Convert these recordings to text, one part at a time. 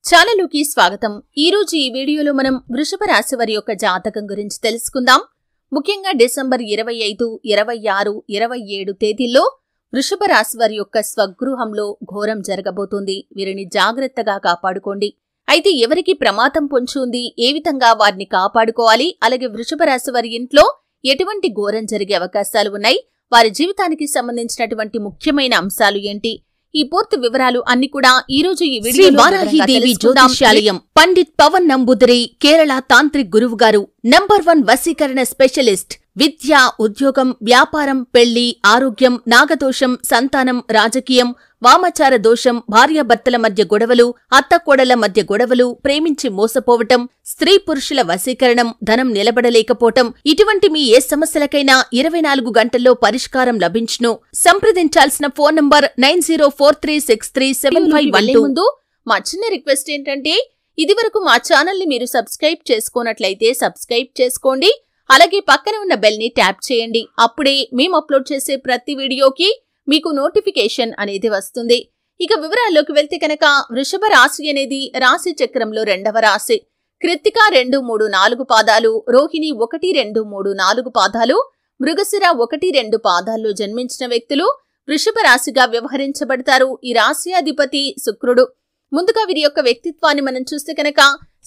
ఛానలుకి స్వాగతం। ఈ రోజు ఈ వీడియోలో మనం వృషభ రాశి వారి యొక్క జాతకం గురించి తెలుసుకుందాం। ముఖ్యంగా డిసెంబర్ 25, 26, 27 తేదీల్లో వృషభ రాశి వారి యొక్క స్వగృహంలో ఘోరం జరగబోతుంది। వీరిని జాగ్రత్తగా కాపాడుకోండి। అయితే ఎవరికి ప్రమాదం పొంచి ఉంది, ఏ విధంగా వారిని కాపాడుకోవాలి, అలాగే వృషభ రాశి వారి ఇంట్లో ఎటువంటి ఘోరం జరిగే అవకాశాలు ఉన్నాయి, వారి జీవితానికి సంబంధించినటువంటి ముఖ్యమైన అంశాలు ఏంటి, ఈ పూర్తి వివరాలు అన్ని కూడా ఈ రోజు ఈ వీడియోలో వారాహిదేవి జ్యోతిష్యాలయం పండిత్ పవన్ నంబూదిరి కేరళ తాంత్రిక్ గురువు గారు నంబర్ 1 వశీకరణ స్పెషలిస్ట్। విద్య, ఉద్యోగం, వ్యాపారం, పెళ్లి, ఆరోగ్యం, నాగదోషం, సంతానం, రాజకీయం, వామాచార దోషం, భార్యాభర్తల మధ్య గొడవలు, అత్తకోడల మధ్య గొడవలు, ప్రేమించి మోసపోవటం, స్త్రీ పురుషుల వశీకరణం, ధనం నిలబడలేకపోవటం, ఇటువంటి మీ ఏ సమస్యలకైనా 24 గంటల్లో పరిష్కారం లభించును। సంప్రదించాల్సిన ఫోన్ నంబర్ 9043637512। ముందు మా చిన్న రిక్వెస్ట్ ఏంటంటే, ఇదివరకు మా ఛానల్ ని మీరు సబ్స్క్రైబ్ చేసుకోనట్లయితే సబ్స్క్రైబ్ చేసుకోండి, అలాగే పక్కన ఉన్న బెల్ ని ట్యాప్ చేయండి। అప్పుడే మేము అప్లోడ్ చేసే ప్రతి వీడియోకి మీకు నోటిఫికేషన్ అనేది వస్తుంది। ఇక వివరాల్లోకి వెళ్తే కనుక, వృషభ రాశి అనేది రాశి చక్రంలో 2వ రాశి। కృత్తిక 2, 3, 4 పాదాలు, రోహిణి 1, 2, 3, 4 పాదాలు, మృగశిర 1, 2 పాదాల్లో జన్మించిన వ్యక్తులు వృషభ రాశిగా వ్యవహరించబడతారు। ఈ రాశి అధిపతి శుక్రుడు। ముందుగా వీరి యొక్క వ్యక్తిత్వాన్ని మనం చూస్తే కనుక,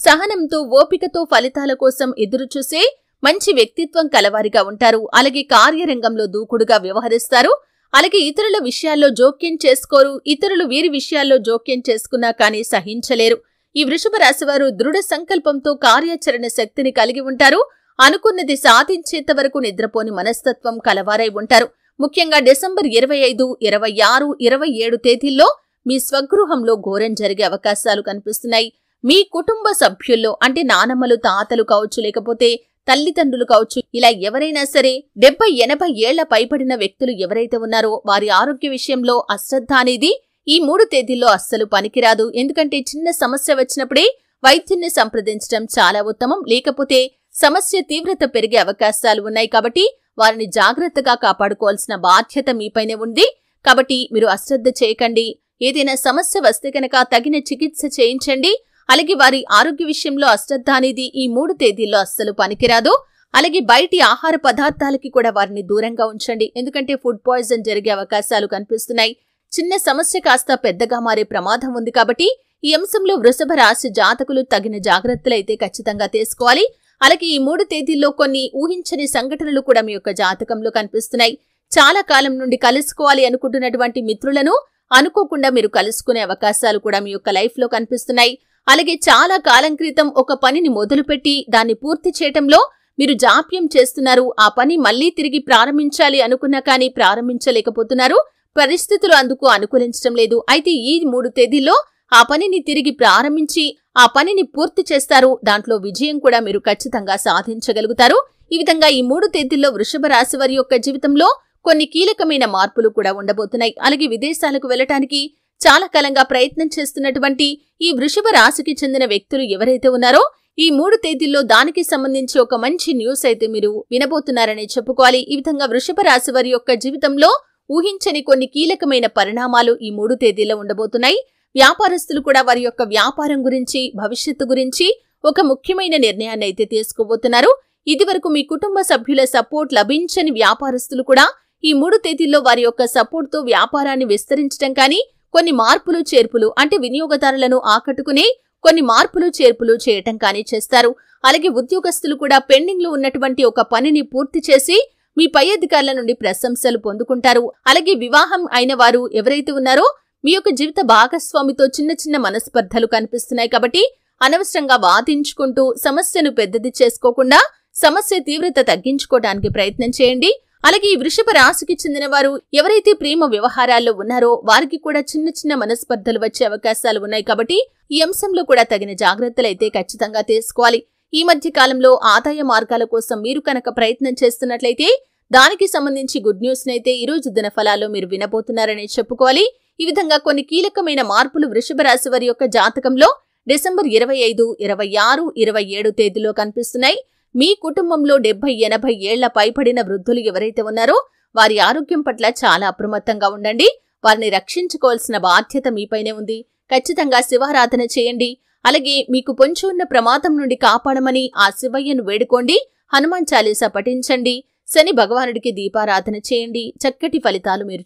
సహనంతో, ఓపికతో ఫలితాల కోసం ఎదురుచూసే మంచి వ్యక్తిత్వం కలవారిగా ఉంటారు। అలాగే కార్యరంగంలో దూకుడుగా వ్యవహరిస్తారు। అలాగే ఇతరుల విషయాల్లో జోక్యం చేసుకోరు, ఇతరులు వీరి విషయాల్లో జోక్యం చేసుకున్నా కానీ సహించలేరు। ఈ వృషభ రాశివారు దృఢ సంకల్పంతో కార్యాచరణ శక్తిని కలిగి ఉంటారు। అనుకున్నది సాధించేంత వరకు నిద్రపోని మనస్తత్వం కలవారై ఉంటారు। ముఖ్యంగా డిసెంబర్ 25, 26, 27 తేదీల్లో మీ స్వగృహంలో ఘోరం జరిగే అవకాశాలు కనిపిస్తున్నాయి। మీ కుటుంబ సభ్యుల్లో అంటే నానమ్మలు, తాతలు కావచ్చు, లేకపోతే తల్లిదండ్రులు కావచ్చు, ఇలా ఎవరైనా సరే 70, 80 ఏళ్ల పైబడిన వ్యక్తులు ఎవరైతే ఉన్నారో వారి ఆరోగ్య విషయంలో అశ్రద్ధ అనేది ఈ 3 తేదీల్లో అస్సలు పనికిరాదు। ఎందుకంటే చిన్న సమస్య వచ్చినప్పుడే వైద్యున్ని సంప్రదించడం చాలా ఉత్తమం, లేకపోతే సమస్య తీవ్రత పెరిగే అవకాశాలు ఉన్నాయి। కాబట్టి వారిని జాగ్రత్తగా కాపాడుకోవాల్సిన బాధ్యత మీపైనే ఉంది। కాబట్టి మీరు అశ్రద్ధ చేయకండి। ఏదైనా సమస్య వస్తే కనుక తగిన చికిత్స చేయించండి। అలాగే వారి ఆరోగ్య విషయంలో అశ్రద్ధ అనేది ఈ 3 తేదీల్లో అస్సలు పనికిరాదు। అలాగే బయటి ఆహార పదార్థాలకి కూడా వారిని దూరంగా ఉంచండి, ఎందుకంటే ఫుడ్ పాయిజన్ జరిగే అవకాశాలు కనిపిస్తున్నాయి। చిన్న సమస్య కాస్త పెద్దగా మారే ప్రమాదం ఉంది। కాబట్టి ఈ అంశంలో వృషభ రాశి జాతకులు తగిన జాగ్రత్తలైతే ఖచ్చితంగా తీసుకోవాలి। అలాగే ఈ 3 తేదీల్లో కొన్ని ఊహించని సంఘటనలు కూడా మీ యొక్క జాతకంలో కనిపిస్తున్నాయి। చాలా కాలం నుండి కలుసుకోవాలి అనుకుంటున్నటువంటి మిత్రులను అనుకోకుండా మీరు కలుసుకునే అవకాశాలు కూడా మీ యొక్క లైఫ్ లో కనిపిస్తున్నాయి। అలాగే చాలా కాలం క్రితం ఒక పనిని మొదలుపెట్టి దాన్ని పూర్తి చేయటంలో మీరు జాప్యం చేస్తున్నారు। ఆ పని మళ్లీ తిరిగి ప్రారంభించాలి అనుకున్నా కానీ ప్రారంభించలేకపోతున్నారు, పరిస్థితులు అందుకు అనుకూలించడం లేదు। అయితే ఈ 3 తేదీల్లో ఆ పనిని తిరిగి ప్రారంభించి ఆ పనిని పూర్తి చేస్తారు, దాంట్లో విజయం కూడా మీరు ఖచ్చితంగా సాధించగలుగుతారు। ఈ విధంగా ఈ 3 తేదీల్లో వృషభ రాశి వారి యొక్క జీవితంలో కొన్ని కీలకమైన మార్పులు కూడా ఉండబోతున్నాయి। అలాగే విదేశాలకు వెళ్లటానికి చాలా కాలంగా ప్రయత్నం చేస్తున్నటువంటి ఈ వృషభ రాశికి చెందిన వ్యక్తులు ఎవరైతే ఉన్నారో ఈ 3 తేదీల్లో దానికి సంబంధించి ఒక మంచి న్యూస్ అయితే మీరు వినబోతున్నారని చెప్పుకోవాలి। ఈ విధంగా వృషభ రాశి వారి యొక్క జీవితంలో ఊహించని కొన్ని కీలకమైన పరిణామాలు ఈ 3 తేదీల్లో ఉండబోతున్నాయి। వ్యాపారస్తులు కూడా వారి యొక్క వ్యాపారం గురించి, భవిష్యత్తు గురించి ఒక ముఖ్యమైన నిర్ణయాన్ని అయితే తీసుకోబోతున్నారు। ఇదివరకు మీ కుటుంబ సభ్యుల సపోర్ట్ లభించని వ్యాపారస్తులు కూడా ఈ 3 తేదీల్లో వారి యొక్క సపోర్ట్ తో వ్యాపారాన్ని విస్తరించడం కానీ, కొన్ని మార్పులు చేర్పులు అంటే వినియోగదారులను ఆకట్టుకునే కొన్ని మార్పులు చేర్పులు చేయటం కానీ చేస్తారు। అలాగే ఉద్యోగస్తులు కూడా పెండింగ్ లో ఉన్నటువంటి ఒక పనిని పూర్తి చేసి మీ పై అధికారుల నుండి ప్రశంసలు పొందుకుంటారు। అలాగే వివాహం అయిన వారు ఎవరైతే ఉన్నారో మీ యొక్క జీవిత భాగస్వామితో చిన్న చిన్న మనస్పర్ధలు కనిపిస్తున్నాయి। కాబట్టి అనవసరంగా వాదించుకుంటూ సమస్యను పెద్దది చేసుకోకుండా సమస్య తీవ్రత తగ్గించుకోవడానికి ప్రయత్నం చేయండి। అలాగే ఈ వృషభ రాశికి చెందిన వారు ఎవరైతే ప్రేమ వ్యవహారాల్లో ఉన్నారో వారికి కూడా చిన్న చిన్న మనస్పర్ధలు వచ్చే అవకాశాలు ఉన్నాయి। కాబట్టి ఈ అంశంలో కూడా తగిన జాగ్రత్తలు అయితే ఖచ్చితంగా తీసుకోవాలి। ఈ మధ్య కాలంలో ఆదాయ మార్గాల కోసం మీరు కనుక ప్రయత్నం చేస్తున్నట్లయితే దానికి సంబంధించి గుడ్ న్యూస్ నైతే ఈ రోజు దినఫలాల్లో మీరు వినబోతున్నారని చెప్పుకోవాలి। ఈ విధంగా కొన్ని కీలకమైన మార్పులు వృషభ రాశి వారి యొక్క జాతకంలో డిసెంబర్ 25, 26, 27 తేదీలో కనిపిస్తున్నాయి। మీ కుటుంబంలో 70, 80 ఏళ్ల పైబడిన వృద్ధులు ఎవరైతే ఉన్నారో వారి ఆరోగ్యం పట్ల చాలా అప్రమత్తంగా ఉండండి। వారిని రక్షించుకోవాల్సిన బాధ్యత మీపైనే ఉంది। ఖచ్చితంగా శివారాధన చేయండి. అలాగే మీకు పొంచి ఉన్న ప్రమాదం నుండి కాపాడమని ఆ శివయ్యను వేడుకోండి. హనుమాన్ చాలీసా పఠించండి. శని భగవానుడికి దీపారాధన చేయండి. చక్కటి ఫలితాలు మీరు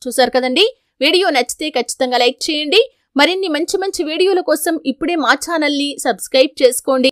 చూశారు కదండి. వీడియో నచ్చితే ఖచ్చితంగా లైక్ చేయండి. మరిన్ని మంచి వీడియోల కోసం ఇప్పుడే మా ఛానల్ని సబ్స్క్రైబ్ చేసుకోండి.